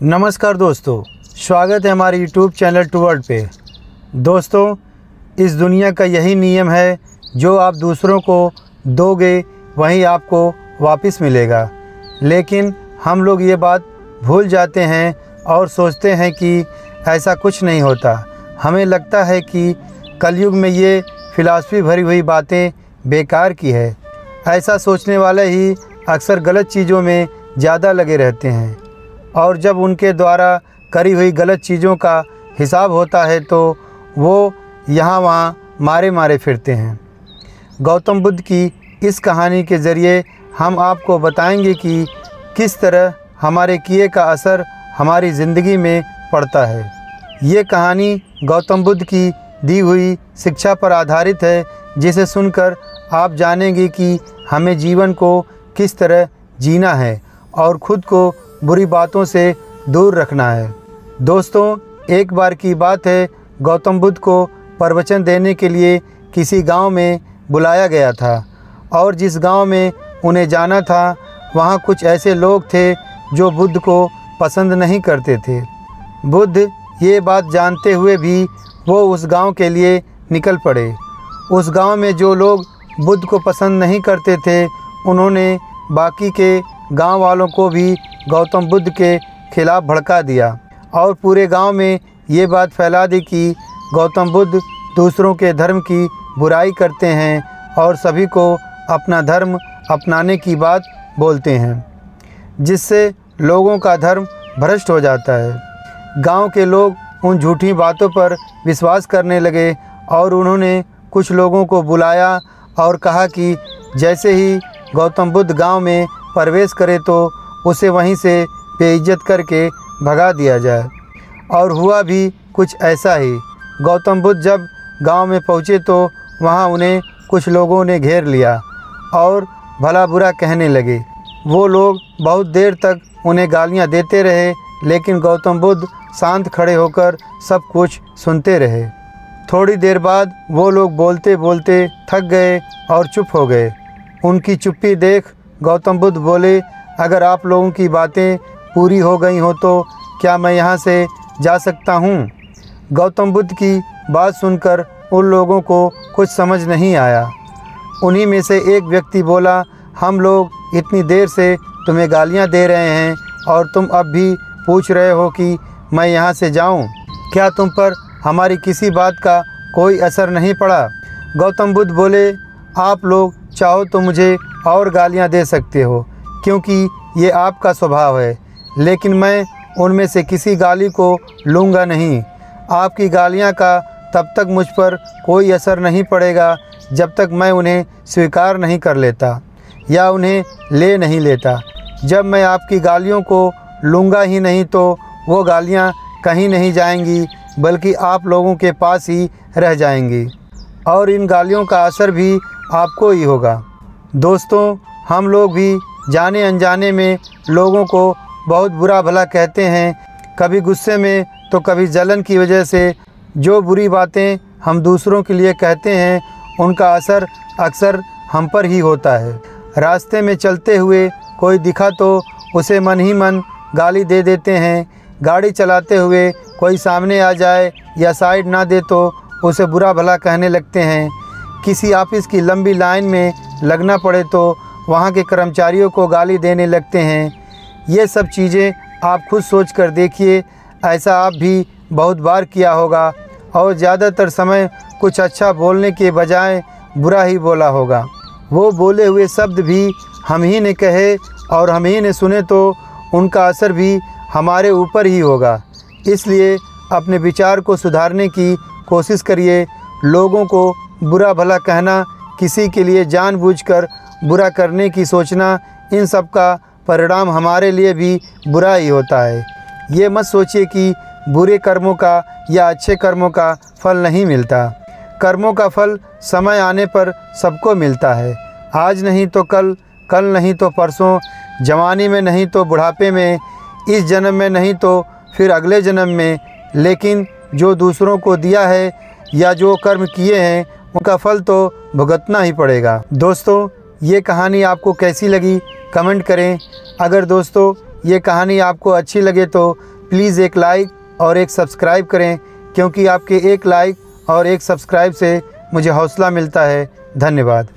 नमस्कार दोस्तों, स्वागत है हमारे YouTube चैनल टू वर्ल्ड पे। दोस्तों, इस दुनिया का यही नियम है, जो आप दूसरों को दोगे वही आपको वापस मिलेगा। लेकिन हम लोग ये बात भूल जाते हैं और सोचते हैं कि ऐसा कुछ नहीं होता। हमें लगता है कि कलयुग में ये फ़िलासफ़ी भरी हुई बातें बेकार की है। ऐसा सोचने वाले ही अक्सर गलत चीज़ों में ज़्यादा लगे रहते हैं और जब उनके द्वारा करी हुई गलत चीज़ों का हिसाब होता है तो वो यहाँ वहाँ मारे मारे फिरते हैं। गौतम बुद्ध की इस कहानी के ज़रिए हम आपको बताएंगे कि किस तरह हमारे किए का असर हमारी ज़िंदगी में पड़ता है। ये कहानी गौतम बुद्ध की दी हुई शिक्षा पर आधारित है, जिसे सुनकर आप जानेंगे कि हमें जीवन को किस तरह जीना है और ख़ुद को बुरी बातों से दूर रखना है। दोस्तों, एक बार की बात है, गौतम बुद्ध को प्रवचन देने के लिए किसी गांव में बुलाया गया था और जिस गांव में उन्हें जाना था वहां कुछ ऐसे लोग थे जो बुद्ध को पसंद नहीं करते थे। बुद्ध ये बात जानते हुए भी वो उस गांव के लिए निकल पड़े। उस गांव में जो लोग बुद्ध को पसंद नहीं करते थे, उन्होंने बाकी के गांव वालों को भी गौतम बुद्ध के खिलाफ़ भड़का दिया और पूरे गांव में ये बात फैला दी कि गौतम बुद्ध दूसरों के धर्म की बुराई करते हैं और सभी को अपना धर्म अपनाने की बात बोलते हैं, जिससे लोगों का धर्म भ्रष्ट हो जाता है। गांव के लोग उन झूठी बातों पर विश्वास करने लगे और उन्होंने कुछ लोगों को बुलाया और कहा कि जैसे ही गौतम बुद्ध गांव में प्रवेश करे तो उसे वहीं से बेइज्जत करके भगा दिया जाए। और हुआ भी कुछ ऐसा ही। गौतम बुद्ध जब गांव में पहुँचे तो वहां उन्हें कुछ लोगों ने घेर लिया और भला बुरा कहने लगे। वो लोग बहुत देर तक उन्हें गालियां देते रहे, लेकिन गौतम बुद्ध शांत खड़े होकर सब कुछ सुनते रहे। थोड़ी देर बाद वो लोग बोलते बोलते थक गए और चुप हो गए। उनकी चुप्पी देख गौतम बुद्ध बोले, अगर आप लोगों की बातें पूरी हो गई हो तो क्या मैं यहाँ से जा सकता हूँ? गौतम बुद्ध की बात सुनकर उन लोगों को कुछ समझ नहीं आया। उन्हीं में से एक व्यक्ति बोला, हम लोग इतनी देर से तुम्हें गालियाँ दे रहे हैं और तुम अब भी पूछ रहे हो कि मैं यहाँ से जाऊँ? क्या तुम पर हमारी किसी बात का कोई असर नहीं पड़ा? गौतम बुद्ध बोले, आप लोग चाहो तो मुझे और गालियाँ दे सकते हो, क्योंकि ये आपका स्वभाव है, लेकिन मैं उनमें से किसी गाली को लूँगा नहीं। आपकी गालियाँ का तब तक मुझ पर कोई असर नहीं पड़ेगा जब तक मैं उन्हें स्वीकार नहीं कर लेता या उन्हें ले नहीं लेता। जब मैं आपकी गालियों को लूँगा ही नहीं तो वो गालियाँ कहीं नहीं जाएंगी, बल्कि आप लोगों के पास ही रह जाएंगी और इन गालियों का असर भी आपको ही होगा। दोस्तों, हम लोग भी जाने अनजाने में लोगों को बहुत बुरा भला कहते हैं, कभी गुस्से में तो कभी जलन की वजह से। जो बुरी बातें हम दूसरों के लिए कहते हैं, उनका असर अक्सर हम पर ही होता है। रास्ते में चलते हुए कोई दिखा तो उसे मन ही मन गाली दे देते हैं। गाड़ी चलाते हुए कोई सामने आ जाए या साइड ना दे तो उसे बुरा भला कहने लगते हैं। किसी ऑफिस की लंबी लाइन में लगना पड़े तो वहाँ के कर्मचारियों को गाली देने लगते हैं। ये सब चीज़ें आप खुद सोच कर देखिए, ऐसा आप भी बहुत बार किया होगा और ज़्यादातर समय कुछ अच्छा बोलने के बजाय बुरा ही बोला होगा। वो बोले हुए शब्द भी हम ही ने कहे और हम ही ने सुने तो उनका असर भी हमारे ऊपर ही होगा। इसलिए अपने विचार को सुधारने की कोशिश करिए। लोगों को बुरा भला कहना, किसी के लिए जानबूझकर बुरा करने की सोचना, इन सब का परिणाम हमारे लिए भी बुरा ही होता है। ये मत सोचिए कि बुरे कर्मों का या अच्छे कर्मों का फल नहीं मिलता। कर्मों का फल समय आने पर सबको मिलता है। आज नहीं तो कल, कल नहीं तो परसों, जवानी में नहीं तो बुढ़ापे में, इस जन्म में नहीं तो फिर अगले जन्म में। लेकिन जो दूसरों को दिया है या जो कर्म किए हैं, उनका फल तो भुगतना ही पड़ेगा। दोस्तों, ये कहानी आपको कैसी लगी कमेंट करें। अगर दोस्तों ये कहानी आपको अच्छी लगे तो प्लीज़ एक लाइक और एक सब्सक्राइब करें, क्योंकि आपके एक लाइक और एक सब्सक्राइब से मुझे हौसला मिलता है। धन्यवाद।